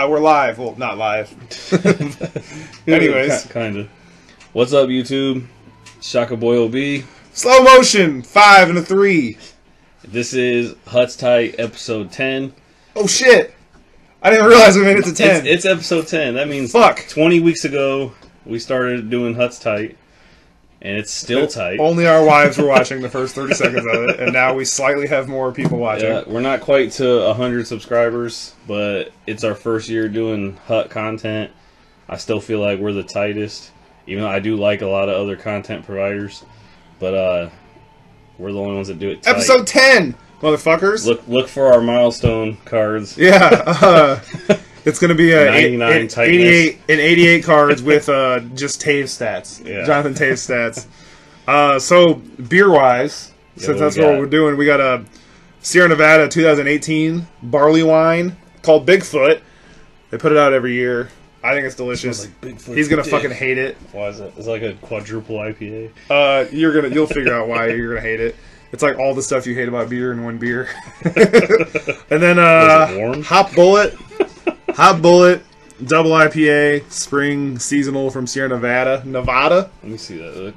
We're live. Well, not live. Anyways. Kind of. What's up, YouTube? Shaka Boy OB. Slow motion. 5 and a 3. This is Huts Tight, episode 10. Oh, shit. I didn't realize we made it to 10. It's episode 10. That means fuck. 20 weeks ago, we started doing Huts Tight. And it's still tight. Only our wives were watching the first 30 seconds of it, and now we slightly have more people watching. Yeah, we're not quite to 100 subscribers, but it's our first year doing Hut content. I still feel like we're the tightest, even though I do like a lot of other content providers. But we're the only ones that do it tight. Episode 10, motherfuckers. Look for our milestone cards. Yeah. It's going to be 99 88 cards with just Tave stats. Yeah. Jonathan Tave stats. So, beer-wise, since that's what we're doing, we got a Sierra Nevada 2018 barley wine called Bigfoot. They put it out every year. I think it's delicious. He's going to fucking hate it. Why is it? It's like a quadruple IPA. You'll figure out why you're going to hate it. It's like all the stuff you hate about beer in one beer. And then Hop Bullet, double IPA, spring seasonal from Sierra Nevada. Let me see that. Look.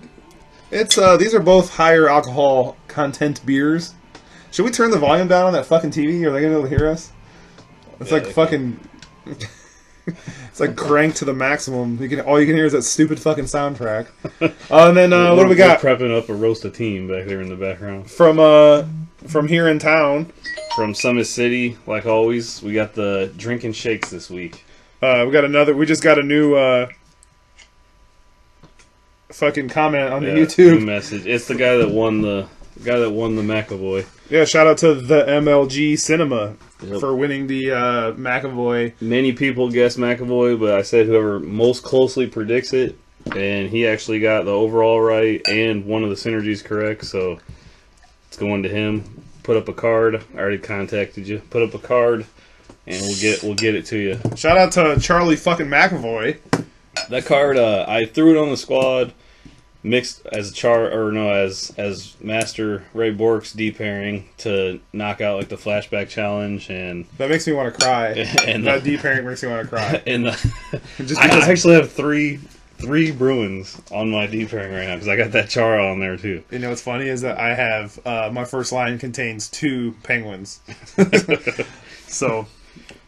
It's these are both higher alcohol content beers. Should we turn the volume down on that fucking TV? Are they gonna be able to hear us? It's like fucking. It's like cranked to the maximum. All you can hear is that stupid fucking soundtrack. And then what do we got? We're prepping up a roast of team back there in the background. From here in town. From Summit City, like always, we got the drinking shakes this week. We just got a new fucking comment on the YouTube new message. It's the guy that won the McAvoy. Yeah, shout out to TheMLGcinema for winning the McAvoy. Many people guessed McAvoy, but I said whoever most closely predicts it, and he actually got the overall right and one of the synergies correct, so it's going to him. Put up a card. I already contacted you. Put up a card, and we'll get it to you. Shout out to Charlie fucking McAvoy. That card, I threw it on the squad, mixed as as Master Ray Bork's D pairing to knock out like the flashback challenge, and that makes me want to cry. And that D pairing makes me want to cry. And I actually have three Bruins on my D pairing right now because I got that Chara on there too. You know what's funny is that I have my first line contains 2 Penguins. So,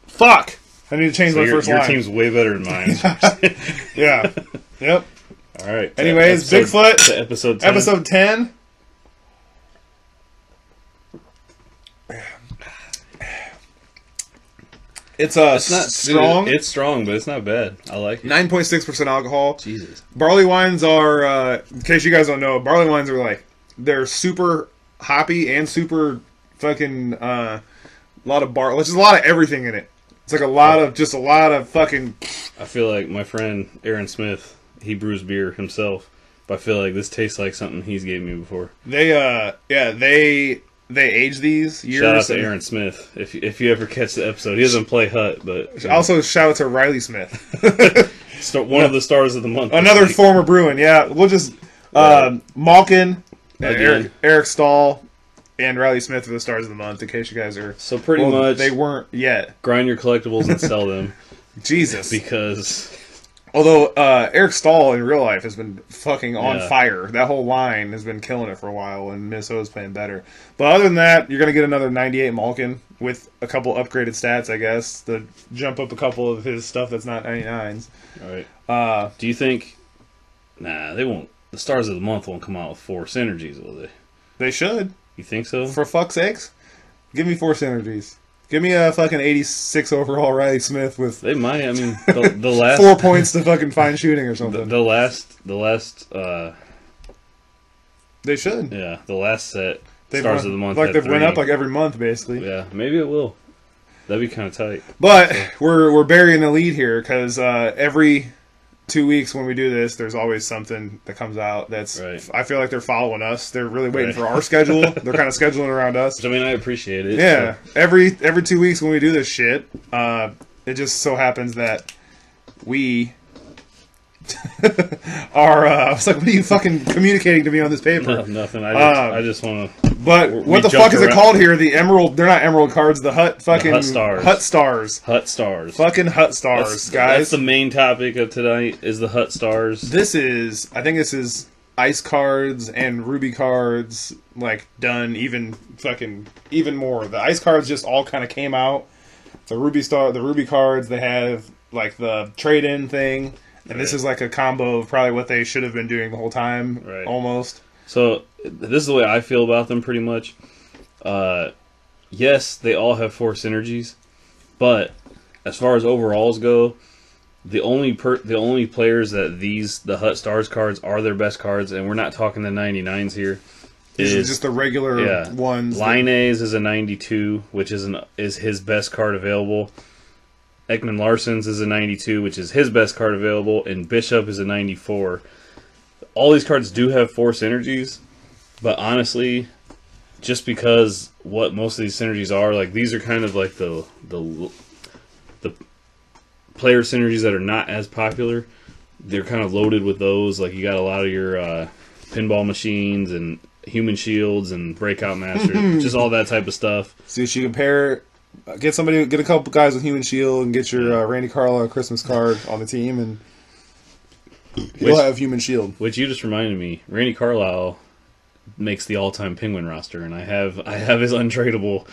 fuck! I need to change my first line. Your team's way better than mine. Yeah. Yep. All right. Anyways, Bigfoot. To episode 10. Episode 10. It's not strong. It's strong, but it's not bad. I like it. 9.6% alcohol. Jesus. Barley wines are, in case you guys don't know, barley wines are they're super hoppy and super fucking, a lot of just a lot of everything in it. It's like a lot of fucking. I feel like my friend Aaron Smith, he brews beer himself, but I feel like this tastes like something he's gave me before. They age these years. Shout out to Aaron Smith. If you ever catch the episode, he doesn't play Hut, but also shout out to Riley Smith, one of the stars of the month. Another former Bruin. Yeah, we'll just Malkin, Eric Stahl, and Riley Smith are the stars of the month. In case you guys are so pretty much they weren't yet. Grind your collectibles and sell them. Jesus, because. Although Eric Stahl in real life has been fucking on fire. That whole line has been killing it for a while, and Minnesota's playing better. But other than that, you're going to get another 98 Malkin with a couple upgraded stats, I guess, to jump up a couple of his stuff that's not 99s. All right. Do you think... Nah, they won't... The Stars of the Month won't come out with 4 synergies, will they? They should. You think so? For fuck's sakes? Give me 4 synergies. Give me a fucking 86 overall Riley Smith with... They might. I mean, the last... 4 points to fucking fine shooting or something. The last... They should. Yeah, the last set, Stars of the Month they've went up every month, basically. Yeah, maybe it will. That'd be kind of tight. But we're burying the lead here, because every 2 weeks when we do this, there's always something that comes out that's... Right. I feel like they're following us. They're really waiting for our schedule. They're kind of scheduling around us. Which, I mean, I appreciate it. Yeah. So. Every 2 weeks when we do this shit, it just so happens that we are. I was like, what are you fucking communicating to me on this paper? No, nothing. I just want to. But what the fuck is it called here? The emerald? They're not emerald cards. The hut fucking Hut stars. Hut stars. Hut stars. Fucking hut stars, guys. That's the main topic of tonight. Is the hut stars. I think this is ice cards and ruby cards, like done even more. The ice cards just all kind of came out. The ruby cards, they have like the trade-in thing, and this is like a combo of probably what they should have been doing the whole time, almost. So this is the way I feel about them, pretty much. Yes, they all have 4 synergies, but as far as overalls go, the only players that the Hut Stars cards are their best cards, and we're not talking the 99s here. These are just the regular ones. Linnaeus is a 92, which is his best card available. Ekman Larsson's is a 92, which is his best card available, and Bishop is a 94. All these cards do have 4 synergies, but honestly, just because what most of these synergies are, like these are kind of like the player synergies that are not as popular. They're kind of loaded with those. Like you got a lot of your pinball machines and human shields and breakout masters, just all that type of stuff. So you should compare, get a couple guys with human shield and get your Randy Carlisle Christmas card on the team, and he'll have human shield. Which you just reminded me, Randy Carlisle makes the all-time Penguin roster, and I have his untradeable.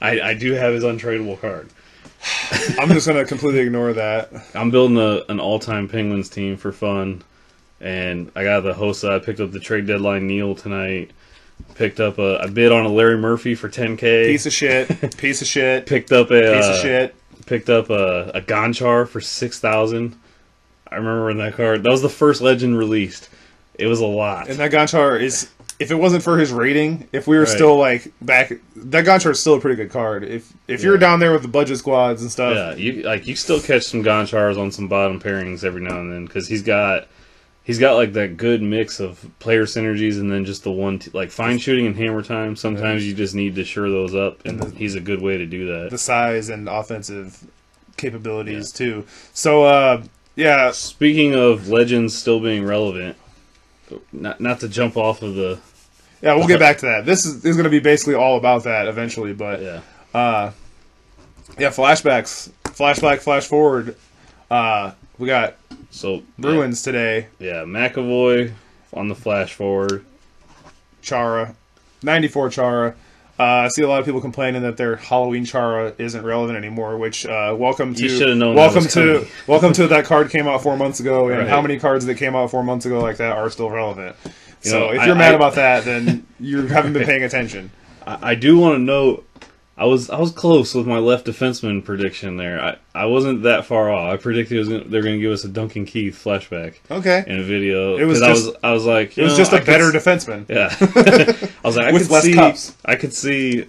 I do have his untradeable card. I'm just gonna completely ignore that. I'm building an all-time Penguins team for fun. And I got the Hossa. I picked up the trade deadline Neil tonight. Picked up I bid on a Larry Murphy for $10K. Piece of shit. Piece of shit. Picked up a piece of shit. Picked up a Gonchar for $6,000. I remember when that card. That was the first legend released. It was a lot. And that Gonchar is, if it wasn't for his rating, if we were still like back, that Gonchar is still a pretty good card. If you're down there with the budget squads and stuff, you still catch some Gonchars on some bottom pairings every now and then because he's got like that good mix of player synergies and then just the one like fine shooting and hammer time. Sometimes you just need to shore those up, and he's a good way to do that. The size and offensive capabilities too. So Speaking of legends still being relevant, not to jump off of the. Yeah, we'll get back to that. This is going to be basically all about that eventually, but flashbacks, flashback, flash forward. We got Bruins today. Yeah, McAvoy on the flash forward. Chara, 94 Chara. I see a lot of people complaining that their Halloween Chara isn't relevant anymore. Which welcome to that card came out 4 months ago, and how many cards that came out 4 months ago like that are still relevant. So if you're mad about that, then you haven't been paying attention. I do want to note, I was close with my left defenseman prediction there. I wasn't that far off. I predicted they're going to give us a Duncan Keith flashback. Okay. In a video. It was I was like, it was just a better defenseman. Yeah. I was like, with less cups. I could see,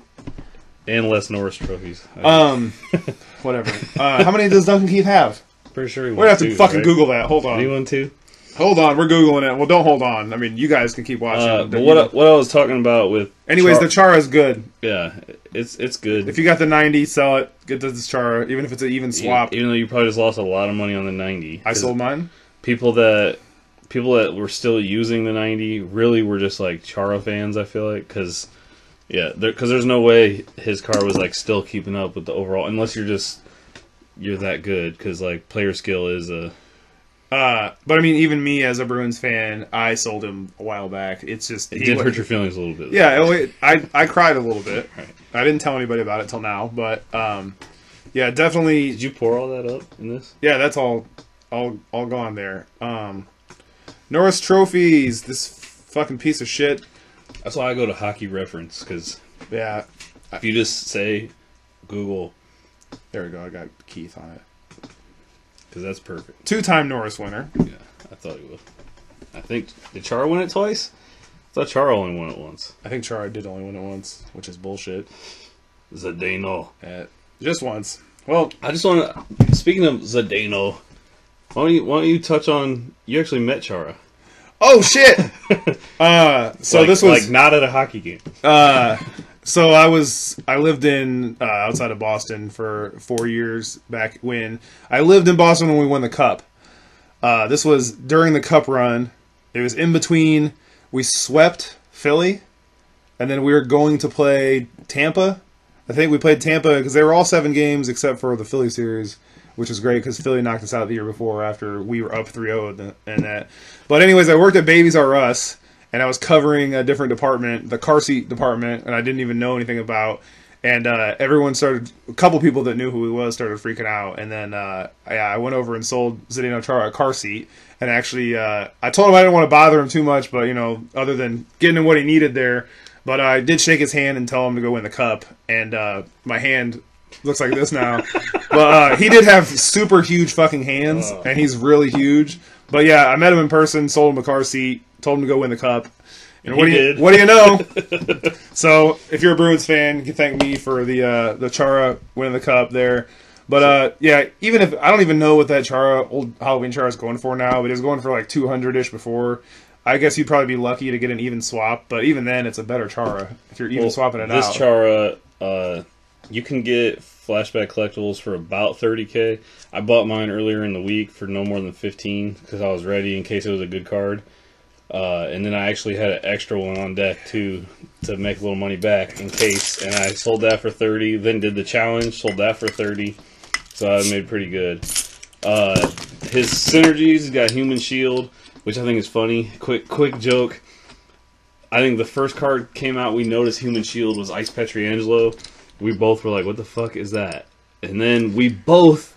and less Norris trophies. Whatever. How many does Duncan Keith have? Pretty sure he we're gonna have to fucking Google that. Hold on. He won 2? Hold on, we're Googling it. Well, don't hold on. I mean, you guys can keep watching. But what I was talking about with... Anyways, the Chara is good. Yeah, it's good. If you got the 90, sell it. Get this Chara, even if it's an even swap. Even though you probably just lost a lot of money on the 90. I sold mine. People that were still using the 90 really were just like Chara fans, I feel like. Because there's no way his car was like still keeping up with the overall... Unless you're that good. Because like player skill is a... but I mean, even me as a Bruins fan, I sold him a while back. It's just... It did hurt your feelings a little bit. Yeah, I cried a little bit. Right. I didn't tell anybody about it till now, but yeah, definitely... Did you pour all that up in this? Yeah, that's all gone there. Norris trophies, this fucking piece of shit. That's why I go to Hockey Reference, because if you just say Google... There we go, I got Keith on it. Because that's perfect. 2-time Norris winner. Yeah, I thought he would. I think... Did Chara win it twice? I thought Chara only won it once. I think Chara did only win it once, which is bullshit. Zdeno. Just once. Well... I just want to... Speaking of Zdeno, why don't you touch on... You actually met Chara. Oh, shit! So this was... Like, not at a hockey game. So I lived in outside of Boston for 4 years back when I lived in Boston when we won the Cup. This was during the Cup run. It was in between. We swept Philly, and then we were going to play Tampa. I think we played Tampa because they were all 7 games except for the Philly series, which is great because Philly knocked us out the year before after we were up 3-0 and that. But anyways, I worked at Babies R Us, and I was covering a different department, the car seat department, and I didn't even know anything about. And everyone started, a couple people that knew who he was started freaking out. And then I went over and sold Zdeno Chara a car seat. And actually, I told him I didn't want to bother him too much, but, other than getting him what he needed there. But I did shake his hand and tell him to go win the Cup. And my hand looks like this now. But he did have super huge fucking hands, and he's really huge. But yeah, I met him in person, sold him a car seat, told him to go win the Cup. And what do you know? So, if you're a Bruins fan, you can thank me for the Chara winning the Cup there. But yeah, even if I don't even know what that Chara old Halloween Chara is going for now, but it was going for like 200-ish before. I guess you'd probably be lucky to get an even swap, but even then, it's a better Chara if you're even swapping it out. This Chara, you can get flashback collectibles for about $30K. I bought mine earlier in the week for no more than $15 because I was ready in case it was a good card. And then I actually had an extra one on deck too to make a little money back in case. And I sold that for $30. Then did the challenge, sold that for $30. So I made pretty good. His synergies, he's got Human Shield, which I think is funny. Quick joke. I think the first card came out, we noticed Human Shield was Ice Petriangelo. We both were like, "What the fuck is that?" And then we both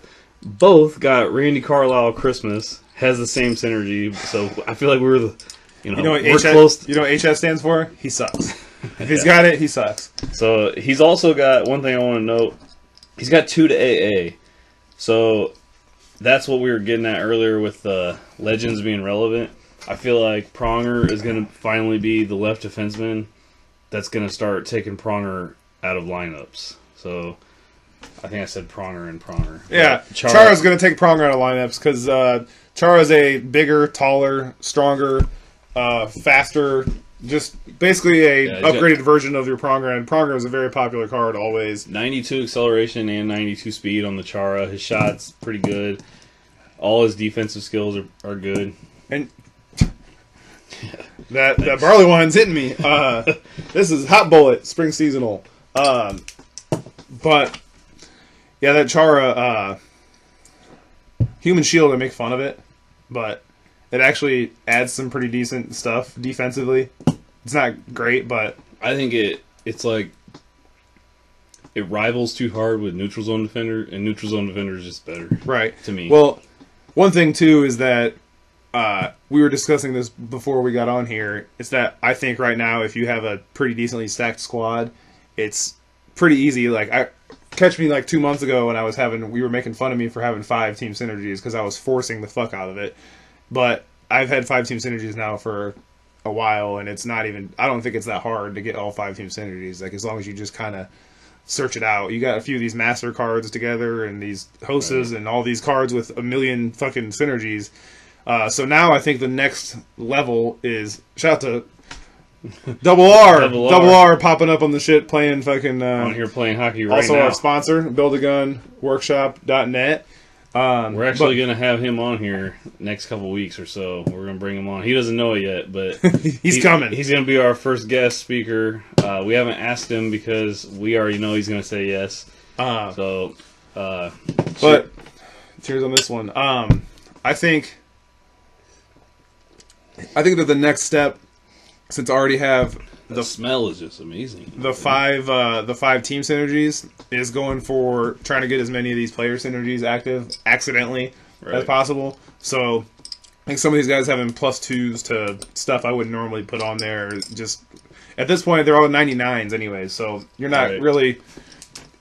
got Randy Carlisle Christmas. Has the same synergy. So I feel like we were the. You know what HS, you know what HS stands for? He sucks. If he's got it, he sucks. So he's also got, one thing I want to note, he's got 2 to AA. So that's what we were getting at earlier with Legends being relevant. I feel like Pronger is going to finally be the left defenseman that's going to start taking Pronger out of lineups. So I think I said Pronger and Pronger. Yeah, Chara's going to take Pronger out of lineups because Chara's a bigger, taller, stronger, faster, just basically a upgraded version of your Pronger, and Pronger is a very popular card always. 92 acceleration and 92 speed on the Chara. His shot's pretty good. All his defensive skills are good. And that barley wine's hitting me. This is Hot Bullet, spring seasonal. But yeah, that Chara, Human Shield, I make fun of it, but it actually adds some pretty decent stuff defensively. It's not great, but I think it's like it rivals too hard with Neutral Zone Defender, and Neutral Zone Defender is just better, right? To me. Well, one thing too is that we were discussing this before we got on here. It's that I think right now, if you have a pretty decently stacked squad, it's pretty easy. Like catch me like 2 months ago when we were making fun of me for having 5 team synergies because I was forcing the fuck out of it. But I've had 5 team synergies now for a while, and it's not even, I don't think it's that hard to get all 5 team synergies. Like, as long as you just kind of search it out. You got a few of these master cards together and these hoses and all these cards with a million fucking synergies. So now I think the next level is, shout out to Double R popping up on the shit playing fucking on here playing hockey right also now. Our sponsor, buildagunworkshop.net. We're actually going to have him on here next couple weeks or so. We're going to bring him on. He doesn't know it yet, but he's coming. He's going to be our first guest speaker. We haven't asked him because we already know he's going to say yes. But cheers on this one. I think that the next step, since I already have the smell is just amazing. The five team synergies is going for trying to get as many of these player synergies active accidentally as possible. So I think some of these guys having +2s to stuff I wouldn't normally put on there. Just at this point, they're all 99s anyways. So you're not really,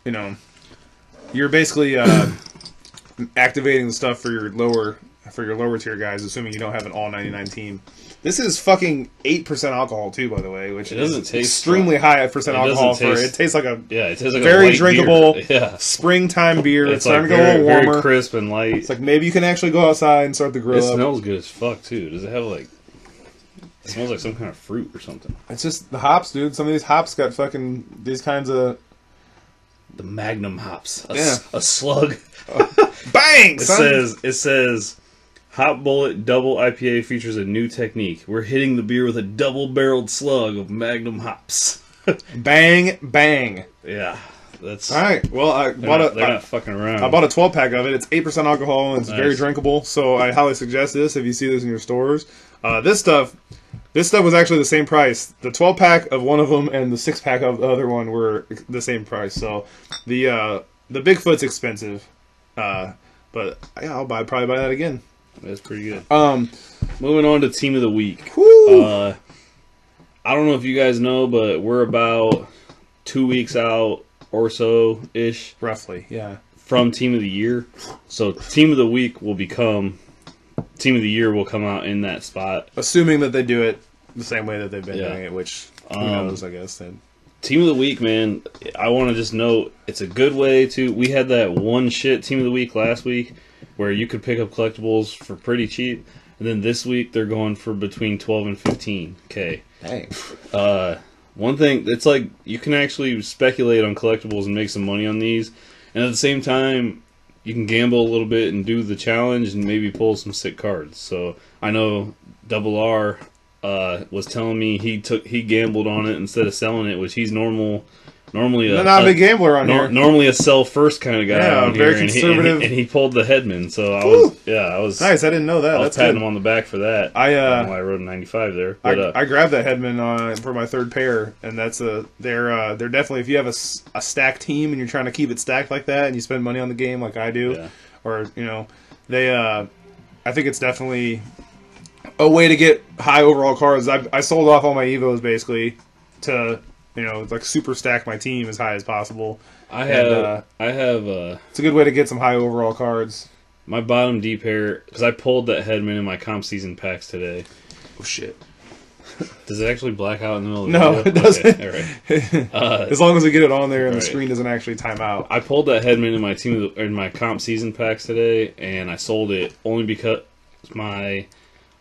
you're basically activating the stuff for your lower tier guys, assuming you don't have an all 99 team. This is fucking 8% alcohol too, by the way, which is extremely high percent alcohol for it. It tastes like a very drinkable springtime beer. It's starting to go a little warmer, very crisp and light. It's like maybe you can actually go outside and start the grill. It smells good as fuck too. Does it have like? It smells like some kind of fruit or something. It's just the hops, dude. Some of these hops got fucking these kinds of the Magnum hops. A slug. Bang! It says Hot Bullet Double IPA features a new technique. We're hitting the beer with a double-barreled slug of Magnum hops. Bang, bang. Yeah, that's all right. Well, they're not fucking around. I bought a 12-pack of it. It's 8% alcohol and it's Nice. very drinkable. So I highly suggest this if you see this in your stores. This stuff was actually the same price. The 12-pack of one of them and the 6-pack of the other one were the same price. So the Bigfoot's expensive, but yeah, I'll probably buy that again. That's pretty good. Moving on to Team of the Week. Woo! I don't know if you guys know, but we're about 2 weeks out or so-ish. Roughly, yeah. From Team of the Year. So Team of the Week will become... Team of the Year will come out in that spot. Assuming that they do it the same way that they've been Yeah. doing it, which who knows, I guess. Then. Team of the Week, man, I want to just note, it's a good way to... We had that one shit Team of the Week last week where you could pick up collectibles for pretty cheap. And then this week, they're going for between 12 and 15K. Dang. One thing, it's like you can actually speculate on collectibles and make some money on these. And at the same time, you can gamble a little bit and do the challenge and maybe pull some sick cards. So I know Double R was telling me he gambled on it instead of selling it, which he's normally not a big gambler on here. Normally a sell first kind of guy. Yeah, on very here, conservative. and he pulled the Headman. So I was Nice. I didn't know that. I was That's patting good. him on the back for that. I rode a 95 there. But, I grabbed that Headman for my third pair, and they're definitely, if you have a stacked team and you're trying to keep it stacked like that, and you spend money on the game like I do, Yeah. or I think it's definitely a way to get high overall cards. I sold off all my Evos basically to like super stack my team as high as possible. I have it's a good way to get some high overall cards. My bottom D pair, because I pulled that Headman in my comp season packs today. Oh shit! Does it actually black out in the middle of the No, video? it doesn't. Okay, all right. As long as we get it on there and the Right. screen doesn't actually time out. I pulled that Headman in my comp season packs today, and I sold it only because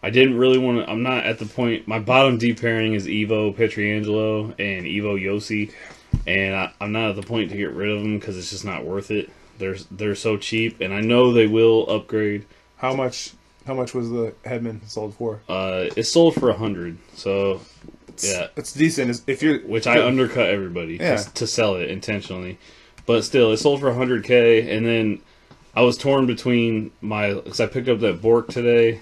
I didn't really want to. I'm not at the point. My bottom D pairing is Evo Pietrangelo and Evo Yossi, and I'm not at the point to get rid of them because it's just not worth it. They're so cheap, and I know they will upgrade. How much was the Headman sold for? It sold for 100. So yeah, it's decent. If you're I undercut everybody to sell it intentionally, but still, it sold for 100K. And then I was torn between because I picked up that Bork today.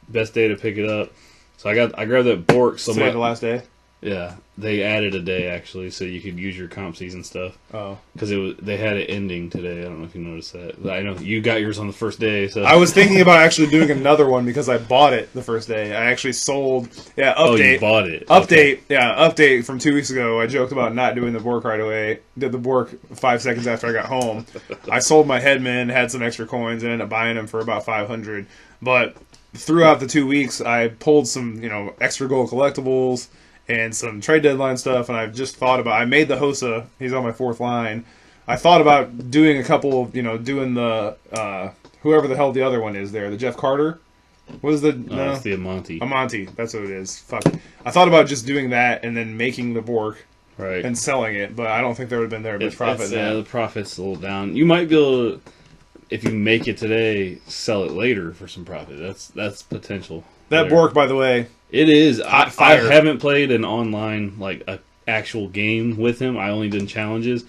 Best day to pick it up. So I grabbed that Bork. So the last day? Yeah, they added a day actually, so you could use your comp season stuff. Oh, because they had it ending today. I don't know if you noticed that. I know you got yours on the first day. So I was thinking about actually doing another one because I bought it the first day. I actually sold. Yeah, update. Oh, you bought it. Update. Okay. Yeah, update from 2 weeks ago. I joked about not doing the Bork right away. Did the Bork 5 seconds after I got home. I sold my Headman, had some extra coins, and ended up buying them for about 500. But throughout the 2 weeks, I pulled some extra gold collectibles and some trade deadline stuff, and I've just thought about... I made the Hosa. He's on my fourth line. I thought about doing a couple of, doing the... whoever the hell the other one is there. The Jeff Carter? What is the... No, it's the Amante. Amante. That's what it is. Fuck. I thought about just doing that and then making the Bork right, and selling it, but I don't think there would have been very much profit in that. The profit's a little down. You might be able to, if you make it today, sell it later for some profit. That's potential. That Bork, by the way... It is. Hot I fire. haven't played an online, a actual game with him. I only did challenges.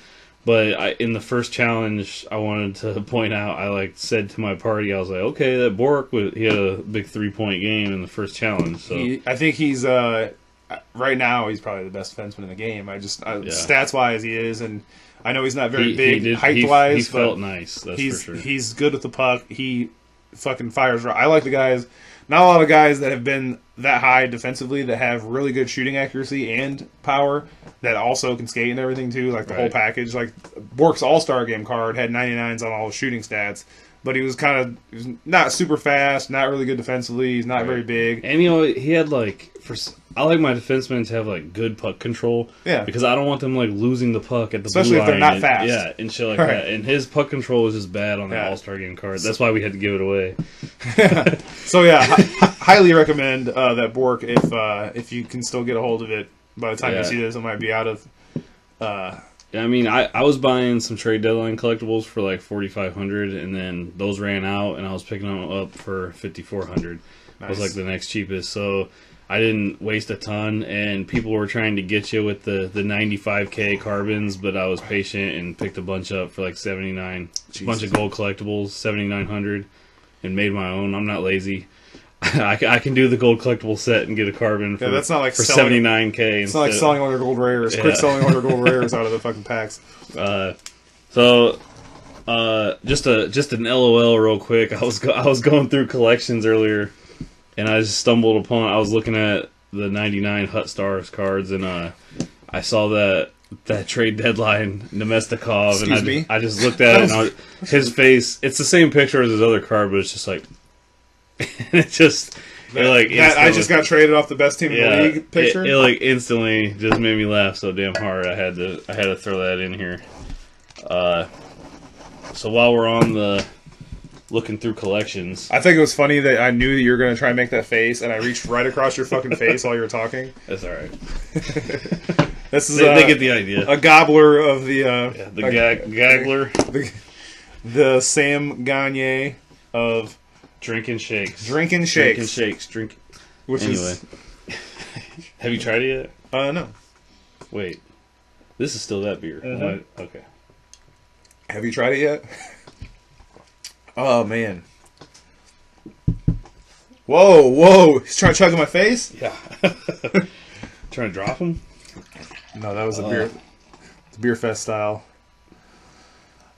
But in the first challenge, I wanted to point out, I said to my party, I was like, okay, that Bork, he had a big 3-point game in the first challenge. So I think he's, right now, he's probably the best defenseman in the game. Stats-wise, he is, and I know he's not very big height-wise. He felt nice, that's for sure. He's good with the puck. He fucking fires right. I like the guys. Not a lot of guys that have been that high defensively that have really good shooting accuracy and power that also can skate and everything too, the whole package. Like Bork's All-Star Game card had 99s on all his shooting stats, but he was not super fast, not really good defensively. He's not very big, and he had I like my defensemen to have good puck control. Yeah, because I don't want them losing the puck at the especially blue if they're line not fast. Yeah, and shit like that. And his puck control was just bad on the All-Star Game card. That's why we had to give it away. So yeah, highly recommend that Bork if you can still get a hold of it. By the time you see this, it might be out of I mean, I was buying some trade deadline collectibles for like 4,500, and then those ran out, and I was picking them up for 5,400. Nice. Was like the next cheapest, so I didn't waste a ton. And people were trying to get you with the 95K carbons, but I was patient and picked a bunch up for like 79. A bunch of gold collectibles, 7,900, and made my own. I'm not lazy. I can do the gold collectible set and get a carbon for, that's not like for selling, 79K. It's not like selling all your gold rares. Yeah. Quit selling all your gold rares out of the fucking packs. Just an LOL real quick. I was going through collections earlier, and I just stumbled upon. I was looking at the 99 Hut Stars cards, and I saw that trade deadline Nemestikov, and I just looked at it, and his face. It's the same picture as his other card, but it's just like. It just I just got traded off the best team in the league picture. It like instantly just made me laugh so damn hard. I had to throw that in here. So while we're on the looking through collections, I think it was funny that I knew that you were going to try and make that face, and I reached right across your fucking face while you were talking. That's all right. This is they get the idea. A gobbler of the gaggler, the Sam Gagne of. Drinking shakes. Which anyway. Is... Have you tried it yet? No. Wait. This is still that beer. Mm-hmm. Okay. Have you tried it yet? Oh, man. Whoa. He's trying to chug in my face? Yeah. Trying to drop him? No, that was a beer fest style.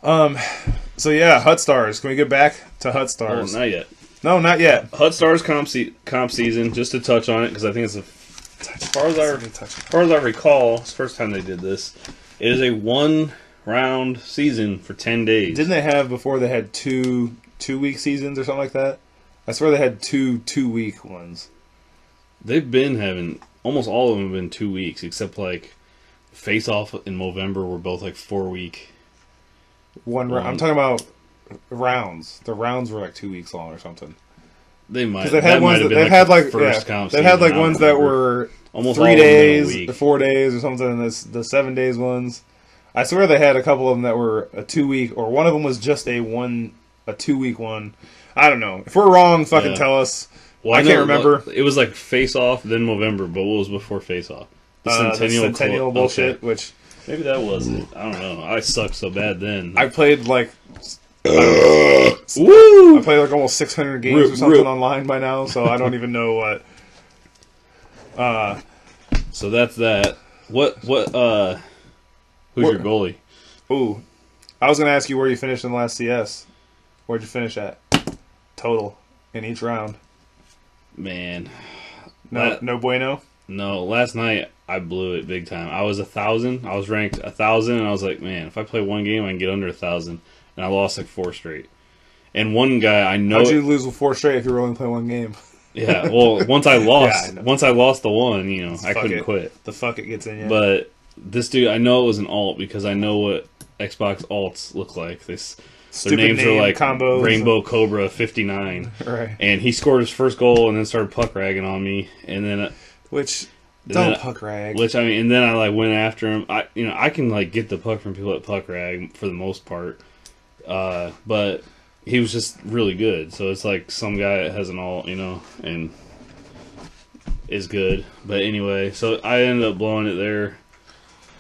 So yeah, Hut Stars. Can we get back to Hut Stars? Oh, not yet. No, not yet. Hut Stars comp season. Just to touch on it, because I think it's as far as I recall, it's the first time they did this. It is a 1-round season for 10 days. Didn't they have before? They had two-week seasons or something like that. I swear they had two-week ones. They've been having almost all of them have been 2 weeks, except like Face Off in November were both like 4-week. One round. I'm talking about rounds. The rounds were like 2 weeks long or something. They might. Because they've had ones that they've had like they've had like ones that were almost 3 days, 4 days, or something. The 7 days ones. I swear they had a couple of them that were a 2 week, or one of them was just a 2 week one. I don't know. If we're wrong, fucking tell us. Well, I can't remember. It was like Face Off, then November, but what was before Face Off? The Centennial bullshit, okay. Which. Maybe that was it. I don't know. I sucked so bad then. I played like... Woo! I played like almost 600 games or something online by now, so I don't even know what... So that's that. Who's your goalie? Ooh. I was going to ask you where you finished in the last CS. Where'd you finish at? Total. In each round. Man. No bueno? No, last night I blew it big time. I was 1,000. I was ranked 1,000, and I was like, man, if I play one game, I can get under 1,000. And I lost like 4 straight. And one guy I know. How'd you lose with 4 straight if you were only playing one game? Yeah, well, once I lost, once I lost the one, I couldn't quit. The fuck it gets in you. But this dude, I know it was an alt because I know what Xbox alts look like. Their names are like combos. Rainbow Cobra 59, right? And he scored his first goal and then started puck ragging on me, and then puck rag. Which I mean, and then I like went after him. I can like get the puck from people at puck rag for the most part, but he was just really good. So it's like some guy that has an alt, and is good. But anyway, so I ended up blowing it there.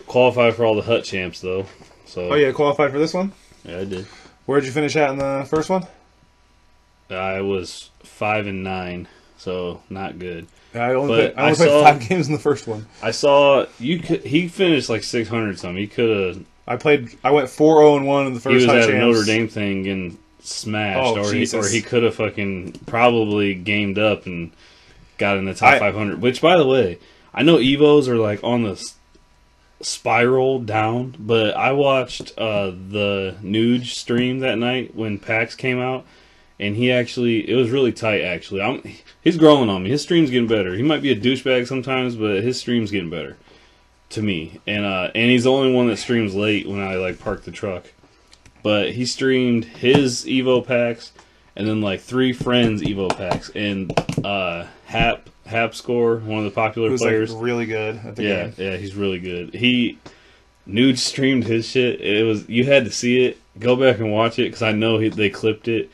Qualified for all the Hut champs though. So qualified for this one. Yeah, I did. Where'd you finish at in the first one? I was 5-9, so not good. I only played 5 games in the first one. I saw he finished like 600 something. He could have. I went 4-0-1 in the first. He was at a Notre Dame thing getting smashed, or he could have fucking probably gamed up and got in the top 500. Which, by the way, I know Evos are like on the spiral down, but I watched the Nuge stream that night when PAX came out, and it was really tight actually. He's growing on me. His stream's getting better. He might be a douchebag sometimes, but his stream's getting better to me. And he's the only one that streams late when I like park the truck. But he streamed his Evo packs and then like 3 friends Evo packs, and Hap Score, one of the popular players. Like really good at the game. Yeah, he's really good. He Nude streamed his shit. You had to see it. Go back and watch it because I know they clipped it.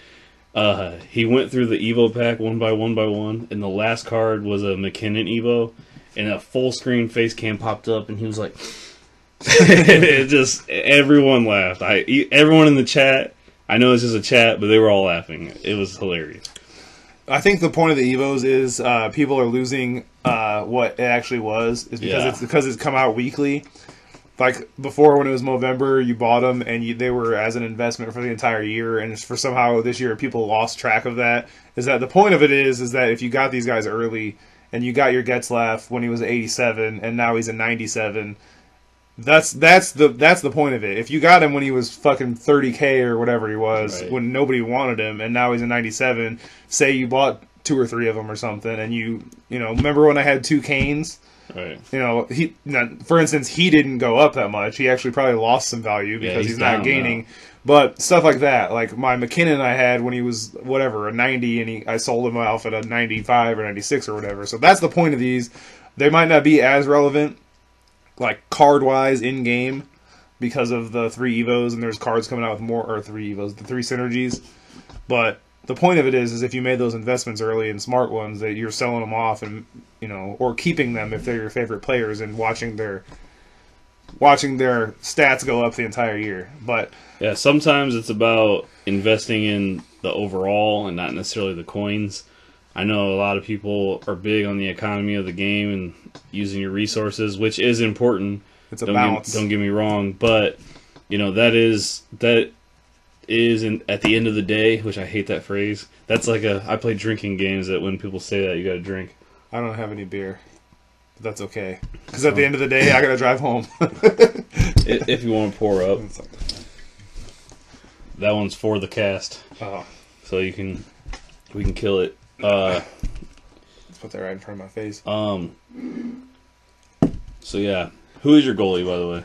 He went through the Evo pack one by one, and the last card was a McKinnon Evo, and a full screen face cam popped up, and he was like, it just everyone laughed. Everyone in the chat. I know it's just a chat, but they were all laughing. It was hilarious. I think the point of the Evos is people are losing what it actually was. Is because it's come out weekly. Like before, when it was Movember, you bought them and they were as an investment for the entire year. And for somehow this year, people lost track of that. Is that the point of it is that if you got these guys early and you got your Getzlaff when he was 87 and now he's a 97. That's the point of it. If you got him when he was fucking 30K or whatever he was, right, when nobody wanted him, and now he's a 97, say you bought 2 or 3 of them or something, and you know, remember when I had 2 Canes? Right. You know, for instance, he didn't go up that much. He actually probably lost some value because he's not gaining. Now. But stuff like that, like my McKinnon I had when he was whatever a 90, and I sold him off at a 95 or 96 or whatever. So that's the point of these. They might not be as relevant, like card-wise in-game, because of the 3 Evos, and there's cards coming out with more, or 3 Evos, the 3 synergies. But the point of it is if you made those investments early in smart ones, that you're selling them off, and you know, or keeping them if they're your favorite players, and watching their stats go up the entire year. But yeah, sometimes it's about investing in the overall and not necessarily the coins. I know a lot of people are big on the economy of the game and using your resources, which is important. It's a balance. Don't get me wrong, but you know that is at the end of the day, which I hate that phrase. That's like I play drinking games that when people say that, you got to drink. I don't have any beer, but that's okay because at the end of the day, I got to drive home. If you want to pour up, that one's for the cast, so we can kill it. Let's put that right in front of my face. So yeah, who is your goalie, by the way?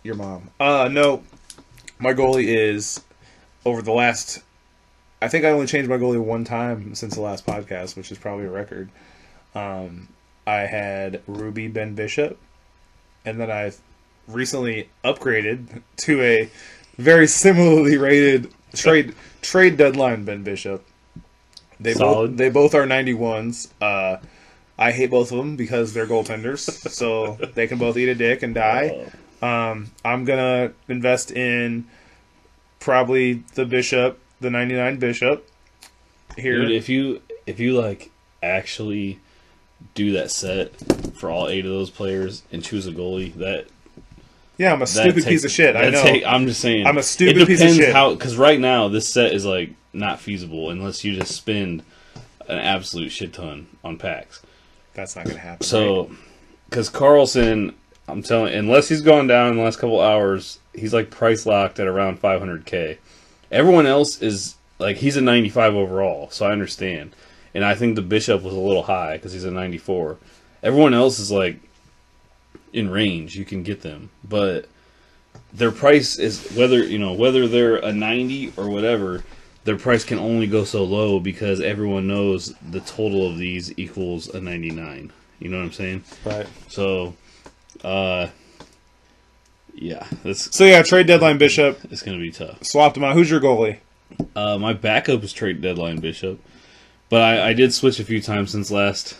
Your mom. No, my goalie is over the last. I think I only changed my goalie one time since the last podcast, which is probably a record. I had Ruby Ben Bishop, and then I've recently upgraded to a very similarly rated trade deadline Ben Bishop. They both are 91s. I hate both of them because they're goaltenders, so they can both eat a dick and die. I'm gonna invest in probably the Bishop, the 99 Bishop. Here, dude, if you like actually do that set for all 8 of those players and choose a goalie, I'm a stupid piece of shit. I know. I'm just saying. I'm a stupid piece of shit. Because right now this set is like not feasible unless you just spend an absolute shit ton on packs. That's not going to happen. So, because Carlson, I'm telling you, unless he's gone down in the last couple hours, he's like price locked at around 500K. Everyone else is like, he's a 95 overall, so I understand. And I think the Bishop was a little high because he's a 94. Everyone else is like in range. You can get them, but their price is whether they're a 90 or whatever. Their price can only go so low because everyone knows the total of these equals a 99. You know what I'm saying? Right. So, yeah. Trade deadline Bishop. It's going to be tough. Swapped him out. Who's your goalie? My backup is trade deadline Bishop, but I did switch a few times since last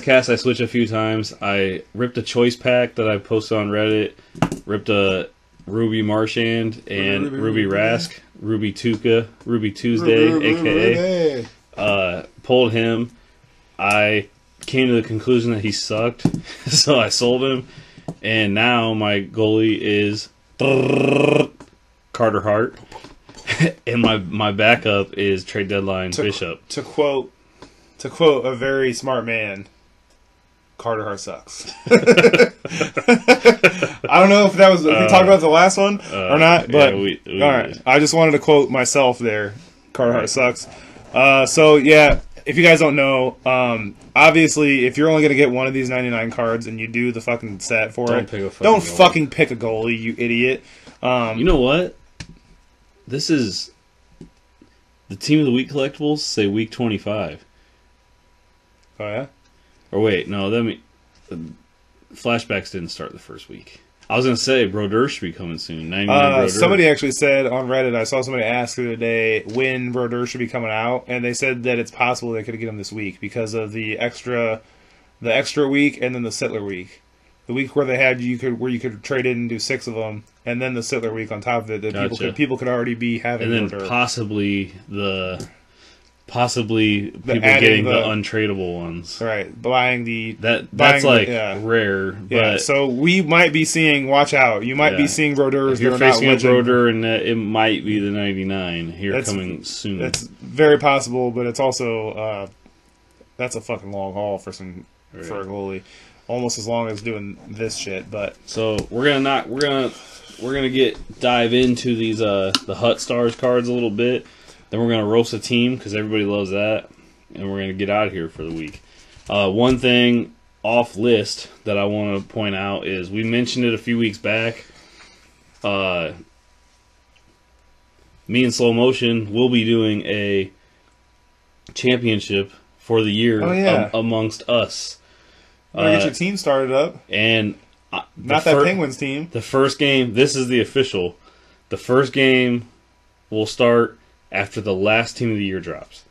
cast. I switched a few times. I ripped a choice pack that I posted on Reddit. Ripped a Ruby Marchand and Ruby Rask. Ruby Tuca, Ruby Tuesday, a.k.a. Pulled him. I came to the conclusion that he sucked, so I sold him. And now my goalie is Carter Hart. And my backup is trade deadline Bishop. To quote a very smart man, Carter Hart sucks. I don't know if we talked about the last one or not, but we all right. I just wanted to quote myself there. Carter Hart sucks. So yeah, if you guys don't know, obviously, if you're only gonna get one of these 99 cards and you do the fucking set for don't fucking pick a goalie, you idiot. You know what? This is the Team of the Week collectibles say week 25. Oh yeah. Or wait, no, flashbacks didn't start the first week. I was gonna say Brodeur should be coming soon. 99 Brodeur. Somebody actually said on Reddit, I saw somebody ask the other day when Brodeur should be coming out, and they said that it's possible they could get him this week because of the extra week and then the Sittler week. The week where they had you could trade in and do 6 of them, and then the Sittler week on top of it that Gotcha. people could already be having. And then Brodeur. possibly people adding getting the untradeable ones. Right, buying that's rare. Yeah, But so we might be seeing. Watch out! You might be seeing Brodeurs. If you're facing a Brodeur, and it might be the 99 coming soon. That's very possible, but it's also that's a fucking long haul for a goalie. Almost as long as doing this shit. But so we're gonna dive into these the Hut Stars cards a little bit. Then we're going to roast a team because everybody loves that. And we're going to get out of here for the week. One thing off list that I want to point out is we mentioned it a few weeks back. Me and Slow Motion will be doing a championship for the year amongst us. Get your team started up. And not that Penguins team. The first game, this is the official. The first game will start after the last team of the year drops.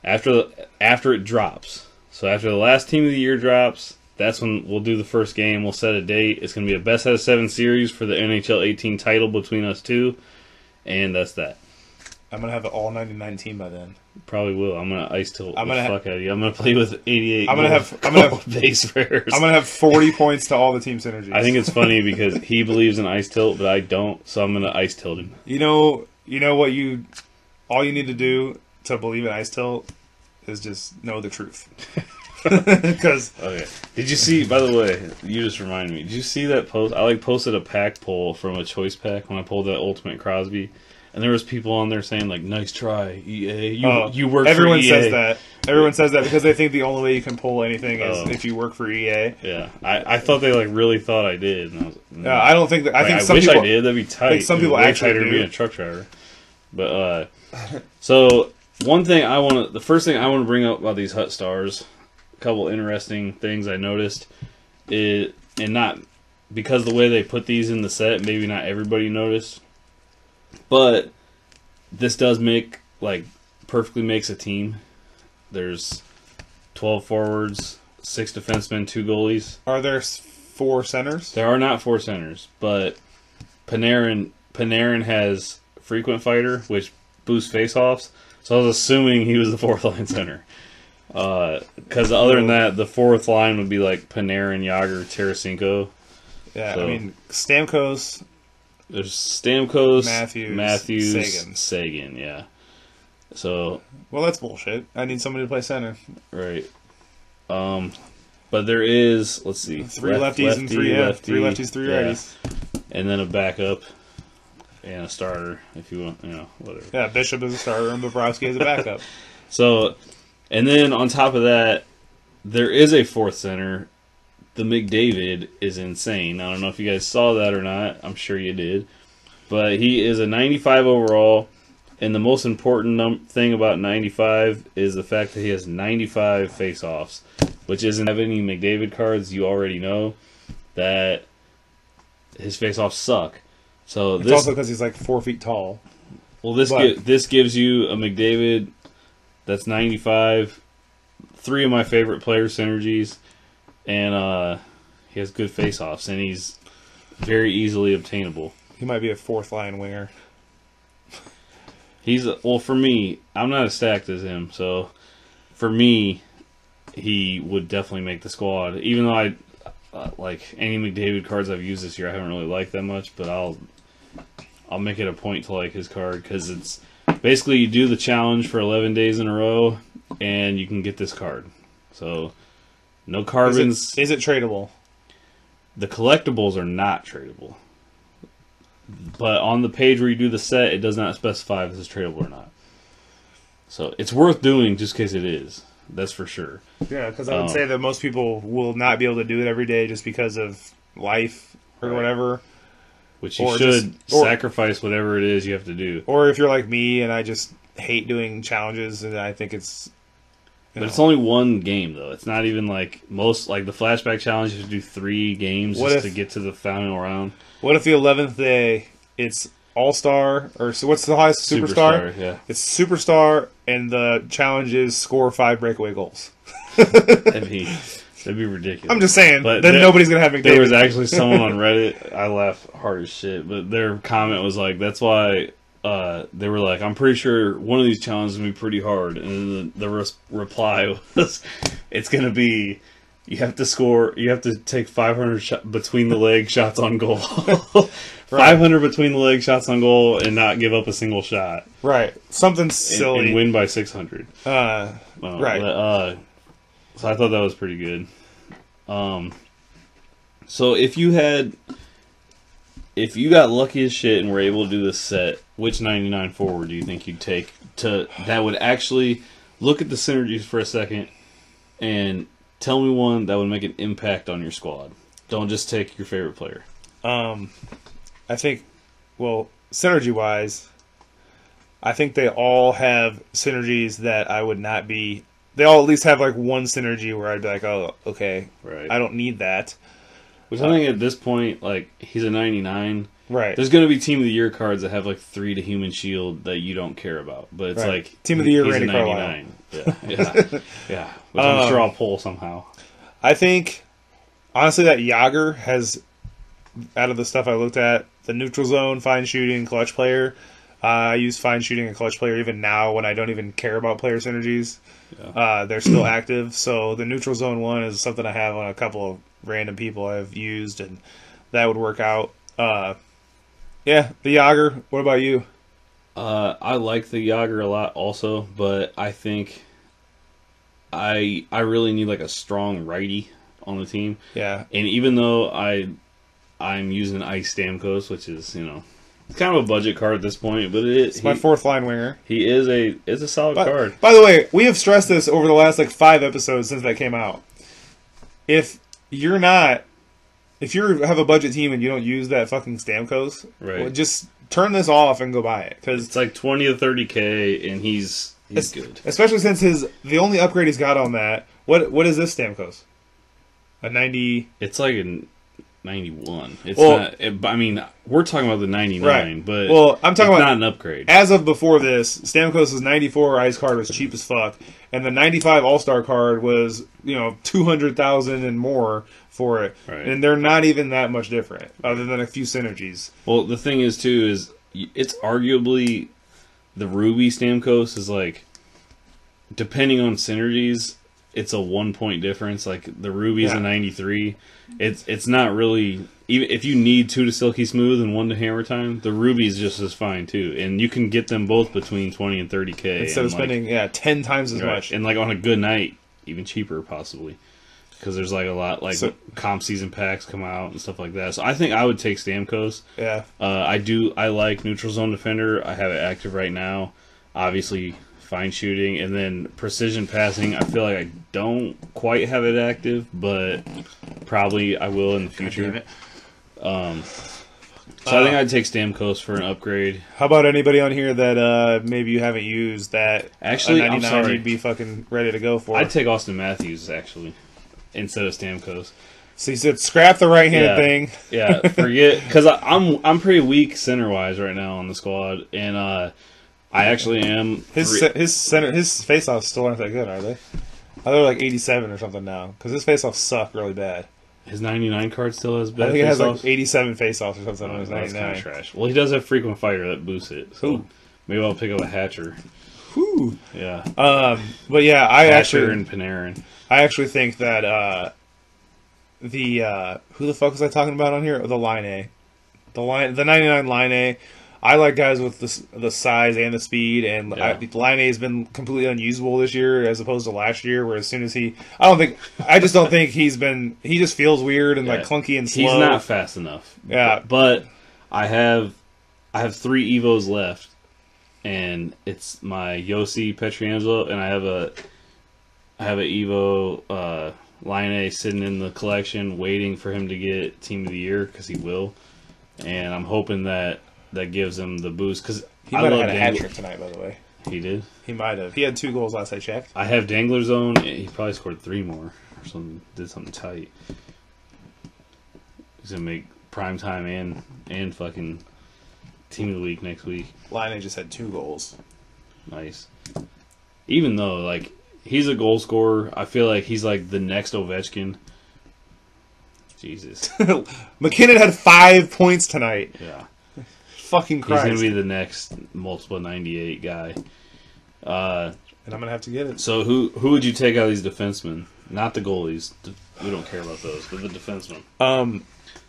After it drops. So after the last team of the year drops, that's when we'll do the first game. We'll set a date. It's going to be a best out of 7 series for the NHL 18 title between us two. And that's that. I'm going to have an all 99 team by then. Probably will. I'm going to ice tilt the fuck out of you. I'm going to play with 88 I'm going to have base rares. I'm going to have 40 points to all the team synergies. I think it's funny because he believes in ice tilt, but I don't. So I'm going to ice tilt him. You know what all you need to do to believe in ice tilt is just know the truth. Okay. Did you see? By the way, you just reminded me. Did you see that post? I posted a pack poll from a choice pack when I pulled that Ultimate Crosby, and there was people on there saying like, "Nice try, EA. You work for EA." Everyone says that. Everyone says that because they think the only way you can pull anything is if you work for EA. Yeah, I thought they really thought I did. And I was, no. I don't think that. I think I some wish people, I did. That'd be tight. Some people actually tighter do. Being a truck driver. But so the first thing I want to bring up about these Hut Stars, a couple interesting things I noticed, and not because the way they put these in the set, maybe not everybody noticed, but this does perfectly makes a team. There's 12 forwards, 6 defensemen, 2 goalies. Are there 4 centers? There are not 4 centers, but Panarin has frequent fighter, which boosts faceoffs. So I was assuming he was the 4th line center. Because other than that, the 4th line would be like Panarin, Yager, Tarasenko. Yeah, so, I mean, Stamkos. There's Stamkos, Matthews, Sagan, yeah. So. Well, that's bullshit. I need somebody to play center. Right. But there is, let's see. 3 lefties and 3 lefties, 3 righties. And then a backup. And a starter, if you want, whatever. Yeah, Bishop is a starter and Bobrovsky is a backup. So, and then on top of that, there is a 4th center. The McDavid is insane. I don't know if you guys saw that or not. I'm sure you did. But he is a 95 overall. And the most important thing about 95 is the fact that he has 95 face-offs, which isn't have any McDavid cards. You already know that his face-offs suck. So it's also because he's like 4 feet tall. Well, this gives you a McDavid that's 95, 3 of my favorite player synergies, and he has good face-offs, and he's very easily obtainable. He might be a 4th line winger. For me, I'm not as stacked as him, so for me, he would definitely make the squad. Even though I like any McDavid cards I've used this year, I haven't really liked that much, but I'll make it a point to like his card because it's basically you do the challenge for 11 days in a row, and you can get this card. So no carbons. Is it tradable? The collectibles are not tradable. But on the page where you do the set, it does not specify if it's tradable or not. So it's worth doing just in case it is. That's for sure. Yeah, because I would say that most people will not be able to do it every day just because of life or whatever. Which you should sacrifice whatever it is you have to do. Or if you're like me and I just hate doing challenges and I think it's But it's only one game, though. It's not even like most, like the flashback challenge, you have to do 3 games to get to the final round. What if the 11th day it's All-Star, or so what's the highest? Superstar? Yeah. It's Superstar, and the challenge is score 5 breakaway goals. That'd be ridiculous. I'm just saying, but then nobody's going to have McDavid. There was actually someone on Reddit, I laugh hard as shit, but their comment was like, that's why they were like, I'm pretty sure one of these challenges is going to be pretty hard. And the reply was, it's going to be, you have to take 500 between the leg shots on goal. 500 between the leg shots on goal and not give up a single shot. Right. Something silly. And win by 600. Right. But, so I thought that was pretty good. So if you got lucky as shit and were able to do this set, which 99 forward do you think you'd take that would actually look at the synergies for a second and tell me one that would make an impact on your squad? Don't just take your favorite player. I think, well, synergy-wise, I think they all have synergies that I would not be... They all at least have like one synergy where I'd be like, oh, okay, right. I don't need that. Which I think at this point, like, he's a 99. Right. There's going to be Team of the Year cards that have like 3 to Human Shield that you don't care about. But it's like... Team of the Year, he's Randy a 99. Yeah. Which I'm sure I'll pull somehow. I think, honestly, that Yager has, out of the stuff I looked at, the neutral zone, fine shooting, clutch player. I use fine shooting and clutch player even now when I don't even care about player synergies. Yeah. They're still active. So the neutral zone one is something I have on a couple of random people I've used, and that would work out. Yeah, the Yager. What about you? I like the Yager a lot also, but I think I really need like a strong righty on the team. Yeah. And even though I'm using Ice Stamkos, which is, it's kind of a budget card at this point, but it's my 4th line winger. He is a solid card. By the way, we have stressed this over the last like 5 episodes since that came out. If you have a budget team and you don't use that fucking Stamkos, right, well, just turn this off and go buy it, because it's like 20 to 30K and he's good. Especially since the only upgrade he's got on that. What is this Stamkos? A 90? It's like a 91. It's not. I mean, we're talking about the 99, right, but I'm talking about not an upgrade. As of before this, Stamkos' 94 ice card was cheap as fuck, and the 95 All-Star card was 200,000 and more for it, right, and they're not even that much different, other than a few synergies. Well, the thing is too is it's arguably the Ruby Stamkos is like, depending on synergies, it's a 1-point difference. Like the Ruby's a 93. It's not really, even if you need 2 to Silky Smooth and 1 to Hammer Time, the Ruby's just as fine too. And you can get them both between 20 and 30K instead of spending 10 times as much. And like on a good night, even cheaper possibly, because there's like a lot comp season packs come out and stuff like that. So I think I would take Stamkos. Yeah. I like Neutral Zone Defender. I have it active right now. Obviously, fine shooting, and then precision passing. I feel like I don't quite have it active, but probably I will in the future. So I think I'd take Stamkos for an upgrade. How about anybody on here that maybe you haven't used that actually, I'm sorry, you'd be fucking ready to go for? I'd take Austin Matthews actually instead of Stamkos. So you said scrap the right-handed thing. Yeah, forget, because I'm pretty weak center wise right now on the squad, and I actually am. His face-offs still aren't that good, are they? They're like 87 or something now, because his face-offs suck really bad. His 99 card still has bad. I think it has like 87 face-offs or something on his 99. That's kind of trash. Well, he does have frequent fighter that boosts it, so maybe I'll pick up a Hatcher. Whew. Yeah. But yeah, Hatcher and Panarin. I actually think that who the fuck was I talking about on here? The Line A, the 99 Line A. I like guys with the size and the speed, and Line A has been completely unusable this year as opposed to last year, where as soon as I just don't think he just feels weird and like clunky and slow. He's not fast enough. Yeah. But I have 3 Evos left, and it's my Yossi Pietrangelo, and I have a Evo Line A sitting in the collection waiting for him to get Team of the Year, because he will, and I'm hoping that gives him the boost, because he might have had a hat trick tonight, by the way. He did? He might have. He had 2 goals last I checked. I have Dangler Zone. He probably scored 3 more or something. Did something tight. He's going to make primetime and fucking Team of the Week next week. Line just had 2 goals. Nice. Even though, like, he's a goal scorer, I feel like he's like the next Ovechkin. Jesus. McKinnon had 5 points tonight. Yeah. Fucking Christ. He's going to be the next multiple 98 guy. And I'm going to have to get it. So who would you take out of these defensemen? Not the goalies. We don't care about those, but the defensemen.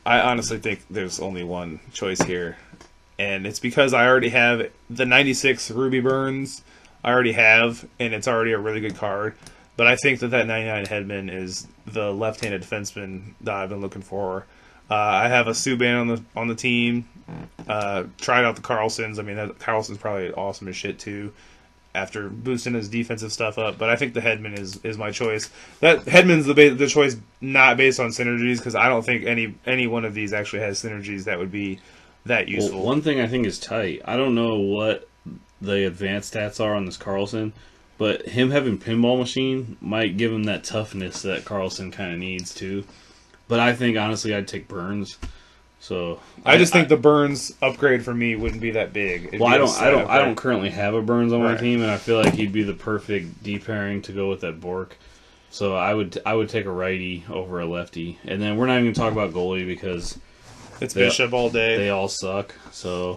I honestly think there's only one choice here. And it's because I already have the 96 Ruby Burns. I already have, and it's already a really good card. But I think that 99 Hedman is the left-handed defenseman that I've been looking for. I have a Subban on the team. Tried out the Carlsons. I mean, Carlson's probably awesome as shit too, after boosting his defensive stuff up. But I think the Hedman is my choice. That Hedman's the choice, not based on synergies, because I don't think any one of these actually has synergies that would be that useful. Well, one thing I think is tight. I don't know what the advanced stats are on this Carlson, but him having Pinball Machine might give him that toughness that Carlson kind of needs too. But I think, honestly, I'd take Burns. So I just think the Burns upgrade for me wouldn't be that big. Well, I don't currently have a Burns on my team, and I feel like he'd be the perfect D pairing to go with that Bork. So I would take a righty over a lefty, and then we're not even going to talk about goalie because it's Bishop all day. They all suck. So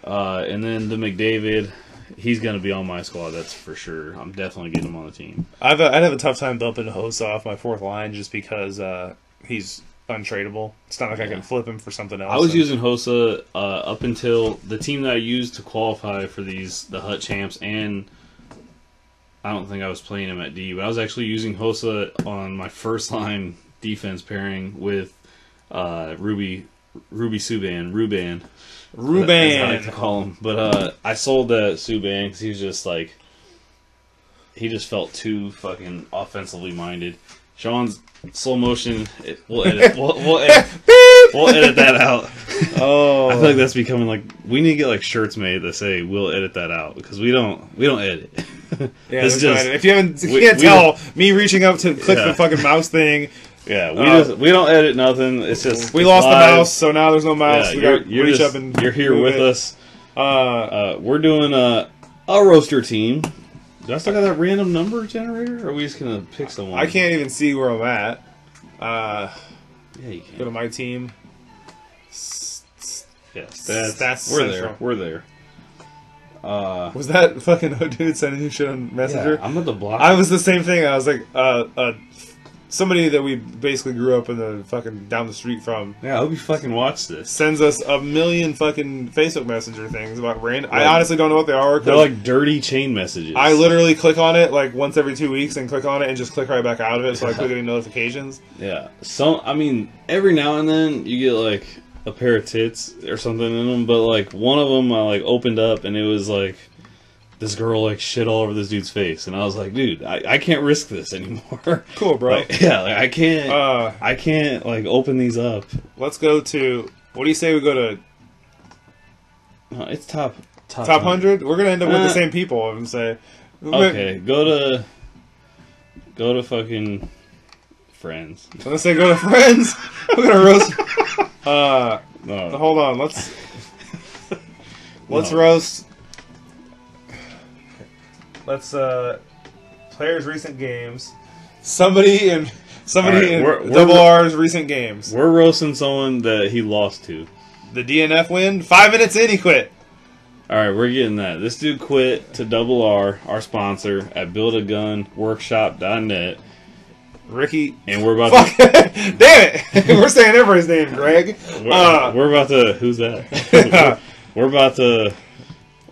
and then the McDavid, he's going to be on my squad. That's for sure. I'm definitely getting him on the team. I'd have a tough time bumping Hossa off my 4th line just because he's untradeable. It's not like I can flip him for something else. I was using Hossa up until the team that I used to qualify for the Hut Champs, and I don't think I was playing him at D, but I was actually using Hossa on my first line defense pairing with Ruby Subban, Ruban. As I like to call him. But I sold that Subban because he was just like, he just felt too fucking offensively minded. Sean's slow motion. We'll edit. We'll edit that out. Oh, I feel like that's becoming like, we need to get like shirts made that say we'll edit that out, because we don't edit. Yeah, this just, if you can't tell, me reaching up to click the fucking mouse thing. Yeah, we don't edit nothing. It's just we lost live. The mouse, so now there's no mouse. Yeah, you're here with us. We're doing a roaster team. Do I still got that random number generator, or are we just gonna pick someone? I can't even see where I'm at. Yeah, you can. Go to my team. Stats. We're there. Was that fucking dude sending you shit on Messenger? Yeah, I'm at the block. I was the same thing. I was like, somebody that we basically grew up in the fucking down the street from. Yeah, I hope you fucking watch this. Sends us a million fucking Facebook Messenger things about random. I honestly don't know what they are. They're like dirty chain messages. I literally click on it like once every 2 weeks and click on it and just click right back out of it, so I quit getting notifications. Yeah. I mean, every now and then you get like a pair of tits or something in them, but like one of them I like opened up and it was like this girl like shit all over this dude's face, and I was like, dude, I can't risk this anymore. Cool, bro. Like, I can't like open these up. Let's go to, what do you say we go to? It's top 100. We're gonna end up with the same people. I'm say. Okay, go to fucking friends. I'm gonna say go to friends. We're gonna roast. No. Hold on. Let's roast. Let's players' recent games. Somebody in Double R's recent games. We're roasting someone that he lost to. The DNF win. 5 minutes in, he quit. All right, we're getting that. This dude quit to Double R, our sponsor, at buildagunworkshop.net. Ricky. And we're about to... Damn it! We're saying everybody's name, Greg. We're about to... Who's that? We're about to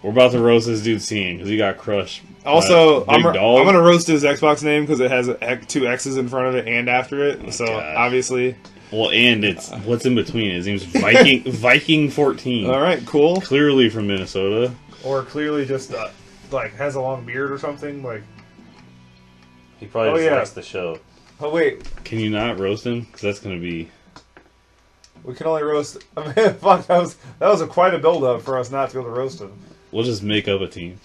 roast this dude's team because he got crushed. Also, I'm going to roast his Xbox name because it has 2 X's in front of it and after it. So, obviously... Well, and it's what's in between. His name's Viking 14. All right, cool. Clearly from Minnesota. Or clearly just, has a long beard or something. Like, he probably just likes the show. Oh, wait. Can you not roast him? Because that's going to be... We can only roast... I mean, fuck, that was quite a build-up for us not to be able to roast him. We'll just make up a team.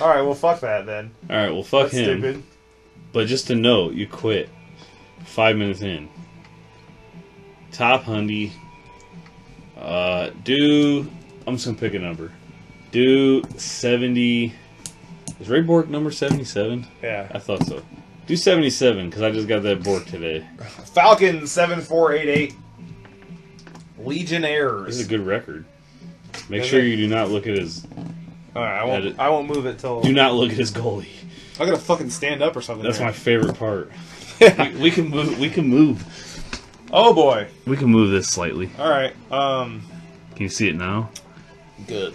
All right, well, fuck that then. All right, well, fuck That's him. stupid. But just to note, you quit 5 minutes in. Top Hundy. Do I'm just gonna pick a number. Do 70. Is Ray Bork number 77? Yeah. I thought so. Do 77 because I just got that Bork today. Falcon 7488. Legionnaires. This is a good record. Make sure you do not look at his. All right, I won't move it till. Do not look at his goalie. I gotta fucking stand up or something. That's there. my favorite part. we can move. We can move. Oh boy. We can move this slightly. All right. Can you see it now? Good.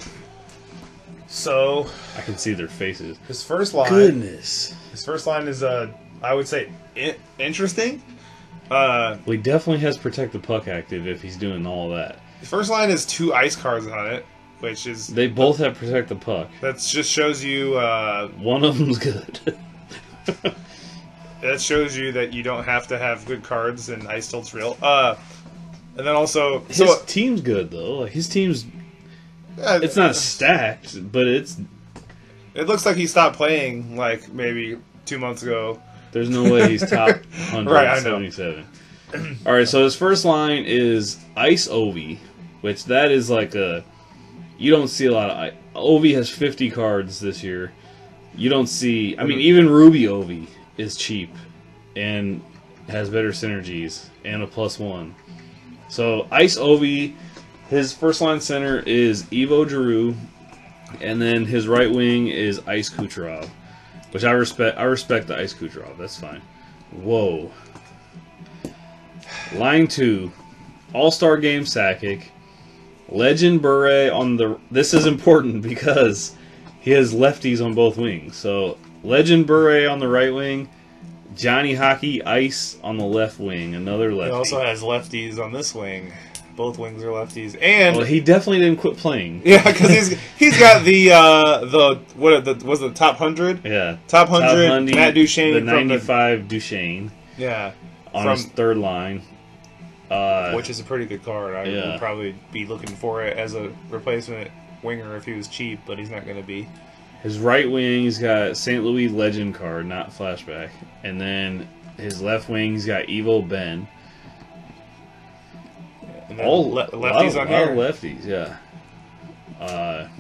So I can see their faces. his first line. Goodness. His first line is I would say interesting. Well, he definitely has protect the puck active if he's doing all that. His first line is 2 ice cards on it, which is They both have protect the puck. that just shows you One of them's good. that shows you that you don't have to have good cards in Ice Tilt's real. And then also His team's good though. Like his team's, it's not stacked, but it's. It looks like he stopped playing like maybe 2 months ago. There's no way he's top 177. Right, I know. All right, so his first line is Ice Ovi, which that is like a. You don't see a lot of. Ovi has 50 cards this year. You don't see. I mean, even Ruby Ovi is cheap and has better synergies and a +1. So Ice Ovi, his first line center is Evo Giroux, and then his right wing is Ice Kucherov, which I respect. I respect the Ice Kucherov. That's fine. Whoa. Line 2, All-Star Game Sakic, Legend Bure on the. This is important because he has lefties on both wings. So Legend Bure on the right wing, Johnny Hockey Ice on the left wing, another lefty. He also has lefties on this wing. Both wings are lefties, and Well, he definitely didn't quit playing. yeah, because he's got was the top 100? Yeah, Top 100. Hundy, Matt Duchesne the from 95 Duchesne yeah, on his third line. which is a pretty good card. I would probably be looking for it as a replacement winger if he was cheap, but he's not going to be. His right wing, he's got St. Louis Legend card, not flashback. And then his left wing, he's got Evo Ben. And then All lefties on here. All lefties, yeah.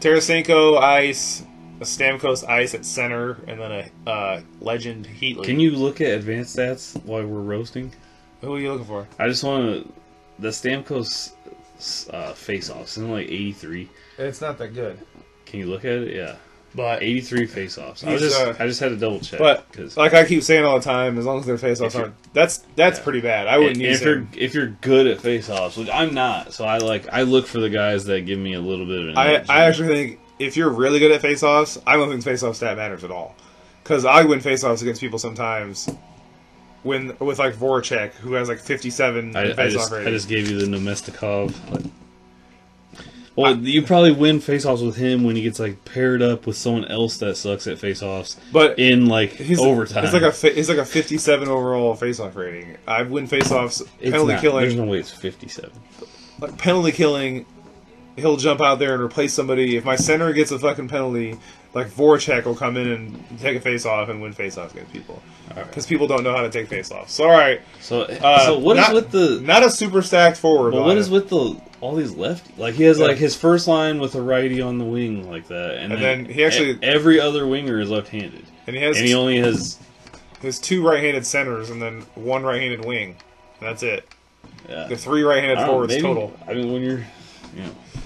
Tarasenko Ice, a Stamkos Ice at center, and then a Legend Heatley. Can you look at advanced stats while we're roasting? Who are you looking for? I just want to. The Stamkos face-offs isn't it like 83. It's not that good. Can you look at it? Yeah. But 83 face-offs. I He's, just had to double check. but cause like I keep saying all the time, as long as their face-offs aren't, that's pretty bad. I wouldn't use him. If you're good at face-offs, which I'm not, so I look for the guys that give me a little bit of an edge. I actually think if you're really good at face-offs, I don't think face-off stat matters at all. Because I win face-offs against people sometimes with like Voracek, who has like 57 face-off rating. I just gave you the Nemestikov. Well, you probably win face-offs with him when he gets like paired up with someone else that sucks at face-offs. But in like overtime, it's like a 57 overall face-off rating. I win face-offs, penalty killing. There's no way it's 57. Like penalty killing, he'll jump out there and replace somebody. If my center gets a fucking penalty, like Voracek will come in and take a face-off and win face-offs against people. Because people don't know how to take face-offs. So, all right. So what is with the... Not a super stacked forward. But what is with all these lefties? Like, he has, like, his first line with a righty on the wing like that. And then he actually... Every other winger is left-handed. And he only has... There's 2 right-handed centers and then 1 right-handed wing. That's it. Yeah. The 3 right-handed forwards total. I mean, when you're...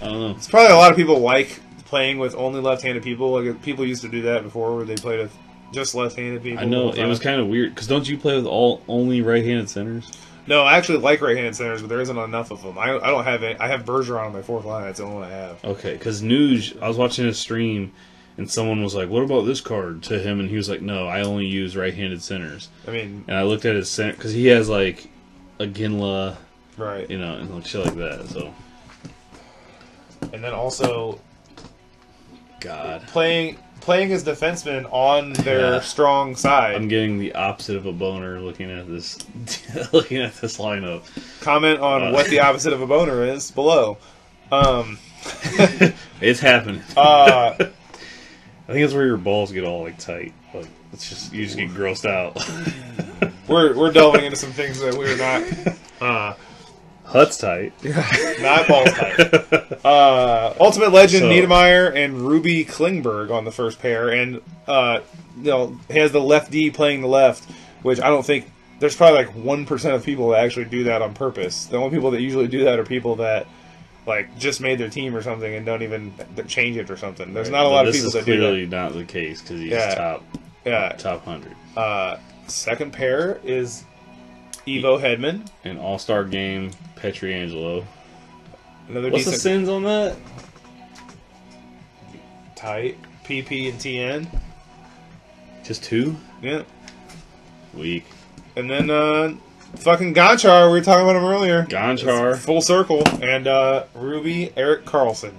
I don't know. It's probably a lot of people like playing with only left-handed people. Like, people used to do that before where they played with just left-handed people. I know, it was kind of weird. Because don't you play with only right-handed centers? No, I actually like right-handed centers, but there isn't enough of them. I don't have any. I have Bergeron on my 4th line. That's the only one I have. Okay, because Nuge, I was watching a stream, and someone was like, what about this card to him? And he was like, no, I only use right-handed centers. I mean... And I looked at his center, because he has, like, a Ginla, right, and shit like that, so... And then also... God. Playing as defensemen on their strong side. I'm getting the opposite of a boner looking at this lineup. Comment on what the opposite of a boner is below. It's happening. I think that's where your balls get all like tight. Like it's just you just get grossed out. We're delving into some things that we're not. Hut's tight. Not balls tight. Ultimate Legend Niedermeyer and Ruby Klingberg on the first pair, and he has the lefty playing the left, which I don't think there's probably like 1% of people that actually do that on purpose. The only people that usually do that are people that like just made their team or something and don't even change it or something. There's not a lot of people that do that. This is clearly not the case because he's top 100. Second pair is Evo Hedman. An all-star game, Petriangelo. Another What's the sins on that? Tight. PP and TN. Just 2? Yeah. Weak. And then fucking Gonchar, we were talking about him earlier. Gonchar. It's full circle. And Ruby, Eric Carlson.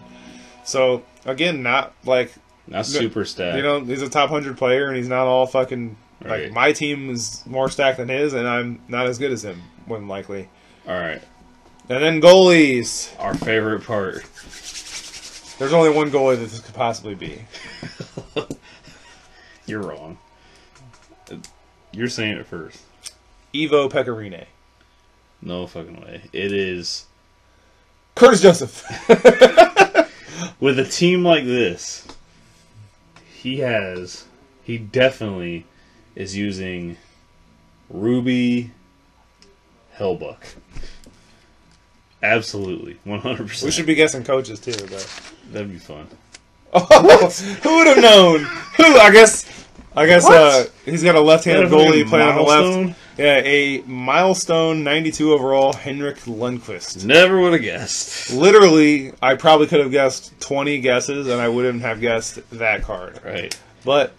So, again, not super stacked. You know, he's a top 100 player, and he's not all fucking... Right. Like, my team is more stacked than his, and I'm not as good as him, more than likely. Alright. And then goalies. Our favorite part. There's only one goalie that this could possibly be. You're wrong. You're saying it first. Ivo Pecorine. No fucking way. It is... Curtis Joseph. With a team like this, he definitely is using Ruby Hellbuck. Absolutely. 100%. We should be guessing coaches, too, but... That'd be fun. Oh, who would have known? I guess he's got a left-handed goalie playing on the left. Yeah, a milestone 92 overall Henrik Lundqvist. Never would have guessed. Literally, I probably could have guessed 20 guesses, and I wouldn't have guessed that card. Right. But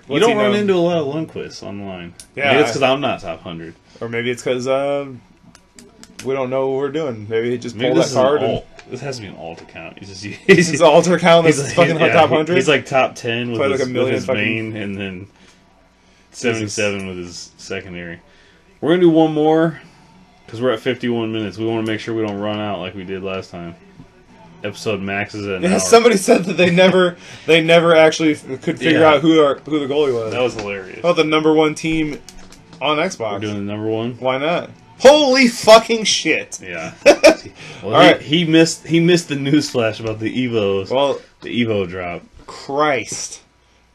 you don't run into a lot of Lundqvists online. Yeah, maybe it's because I'm not top 100. Or maybe it's because we don't know what we're doing. Maybe he just pulled that card. This has to be an alt account. He's an alter account that's fucking top 100? He's like top 10 with his fucking... main, and then 77 with his secondary. We're going to do one more, because we're at 51 minutes. We want to make sure we don't run out like we did last time. Episode maxes at an hour. Somebody said that they never actually could figure out who the goalie was. That was hilarious. Oh, the number one team on Xbox. We're doing the number one? Why not? Holy fucking shit! Yeah. Well, right. he missed the newsflash about the Evos. Well, the Evo drop. Christ.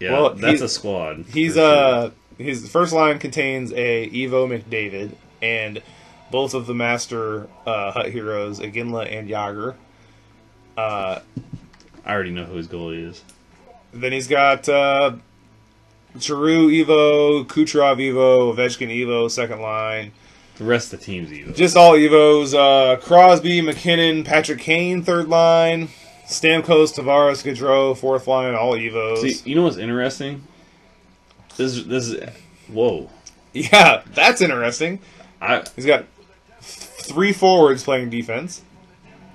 Yeah, well, that's a squad. His first line contains a Evo McDavid and both of the master Hut heroes, Iginla and Yager. I already know who his goalie is. Then he's got Giroux Evo, Kucherov Evo, Ovechkin Evo, second line. The rest of the team's Evo. Just all Evos. Crosby, McKinnon, Patrick Kane, third line. Stamkos, Tavares, Gaudreau, fourth line, all Evos. See, you know what's interesting? This is... Whoa. Yeah, that's interesting. He's got 3 forwards playing defense.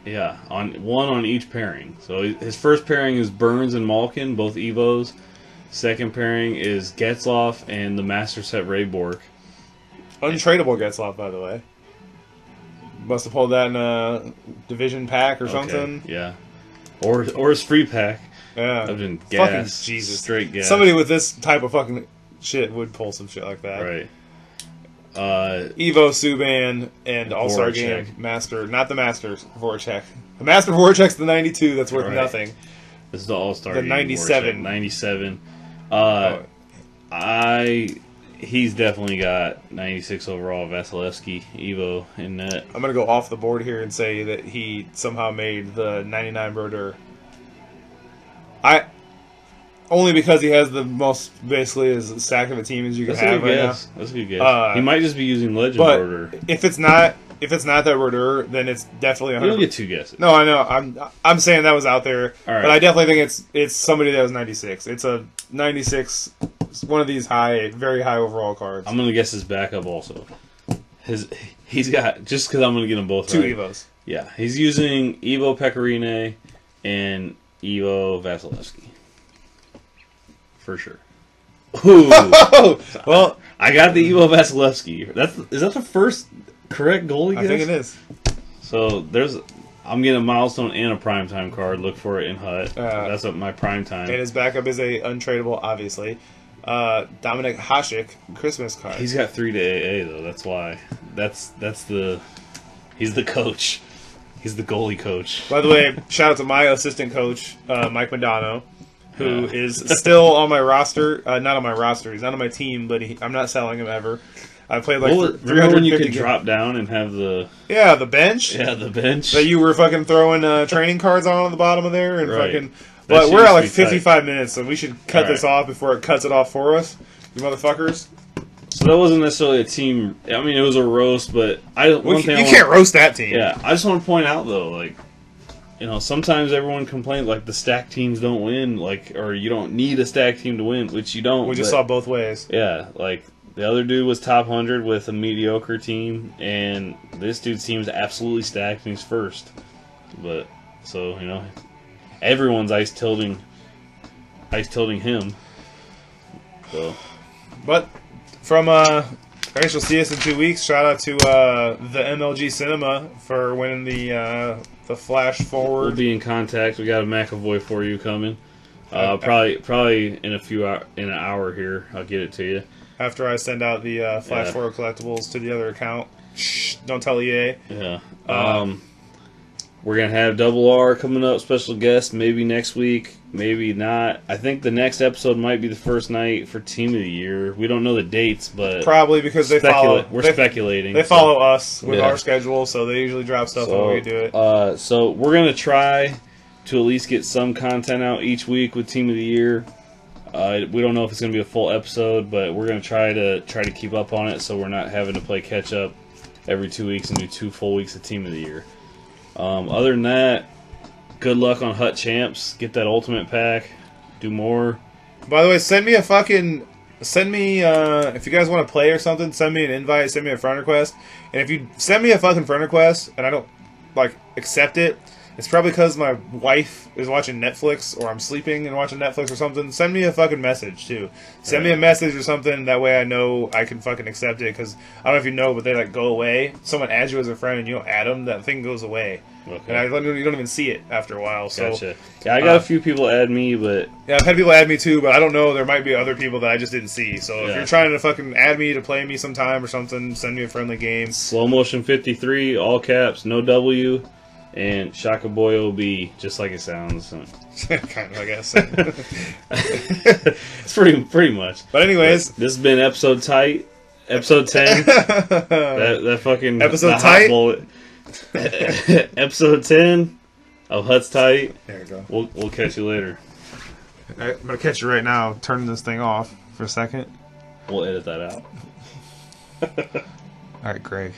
Yeah, one on each pairing. So his first pairing is Burns and Malkin, both Evos. Second pairing is Getzlaf and the master set Ray Bork. Untradeable Getzlaf, by the way. Must have pulled that in a division pack or something. Yeah. Or his free pack. Yeah. I've been fucking Jesus. Straight gas. Somebody with this type of fucking shit would pull some shit like that. Right. Evo, Subban, and All-Star Voracek. Game Master. Not the Masters, Voracek. The Master Voracek's the 92, that's worth nothing. This is the All-Star The Game 97. Voracek. 97. He's definitely got 96 overall Vasilevsky Evo in net. I'm going to go off the board here and say that he somehow made the 99 Brodeur. Only because he has the most, basically, as stack of a team as you can have right now. That's a good guess. He might just be using Legend Brodeur. If it's not that Brodeur, then it's definitely 100. You'll get 2 guesses. No, I know. I'm saying that was out there, right. But I definitely think it's somebody that was 96. It's a 96. One of these very high overall cards. I'm gonna guess his backup also. He's got, just because I'm gonna get them both 2 right. Evos. Yeah, he's using Evo Pecorine and Evo Vasilevsky. For sure. Ooh. Well, I got the Evo Vasilevsky. Is that the first correct goalie guess? I think it is. So I'm getting a milestone and a primetime card. Look for it in Hut. That's what my primetime. And his backup is a untradeable, obviously. Dominic Hasek Christmas card. He's got 3 to AA though. That's why. He's the coach. He's the goalie coach. By the way, shout out to my assistant coach, Mike Madano, who is still on my roster. Not on my roster. He's not on my team, but I'm not selling him ever. I played like remember when you could drop down and have the the bench? Yeah, the bench that you were fucking throwing training cards on the bottom of there and right. fucking. But we're at like 55 minutes, so we should cut this off before it cuts it off for us, you motherfuckers. So that wasn't necessarily a team. I mean, it was a roast, but you can't roast that team. Yeah, I just want to point out though, like, sometimes everyone complains like the stacked teams don't win, like, or you don't need a stacked team to win, which you don't. We just saw both ways. Yeah, like the other dude was top 100 with a mediocre team, and this dude's team is absolutely stacked and he's first. But so everyone's ice tilting him. So, but from I guess you'll see us in 2 weeks. Shout out to TheMLGcinema for winning the flash forward. We'll be in contact. We got a McAvoy for you coming. Probably in an hour here. I'll get it to you after I send out the flash forward collectibles to the other account. Shh! Don't tell EA. Yeah. We're going to have Double R coming up, special guest, maybe next week, maybe not. I think the next episode might be the first night for Team of the Year. We don't know the dates, but... Probably because they follow... We're speculating. They follow us with our schedule, so they usually drop stuff when we do it. So we're going to try to at least get some content out each week with Team of the Year. We don't know if it's going to be a full episode, but we're going to try to keep up on it so we're not having to play catch-up every 2 weeks and do 2 full weeks of Team of the Year. Other than that, good luck on Hut Champs. Get that Ultimate Pack. Do more. By the way, send me if you guys want to play or something, send me an invite, send me a friend request. And if you send me a fucking friend request and I don't, accept it, it's probably because my wife is watching Netflix or I'm sleeping and watching Netflix or something. Send me a fucking message, too. Send me a message or something. That way I know I can fucking accept it. Because I don't know if you know, but they, go away. Someone adds you as a friend and you don't add them, that thing goes away. Okay. And you don't even see it after a while. So, gotcha. Yeah, I got a few people add me, but... Yeah, I've had people add me, too, but I don't know. There might be other people that I just didn't see. So if you're trying to fucking add me to play me sometime or something, send me a friendly game. Slow Motion 53, all caps, no W. And Shaka Boy will be just like it sounds. Kind of, I guess. It's pretty much. But anyways, this has been episode tight, episode 10. that fucking episode tight. Episode 10 of Hut's Tight. There you go. We'll catch you later. I'm gonna catch you right now. Turning this thing off for a second. We'll edit that out. All right, Greg.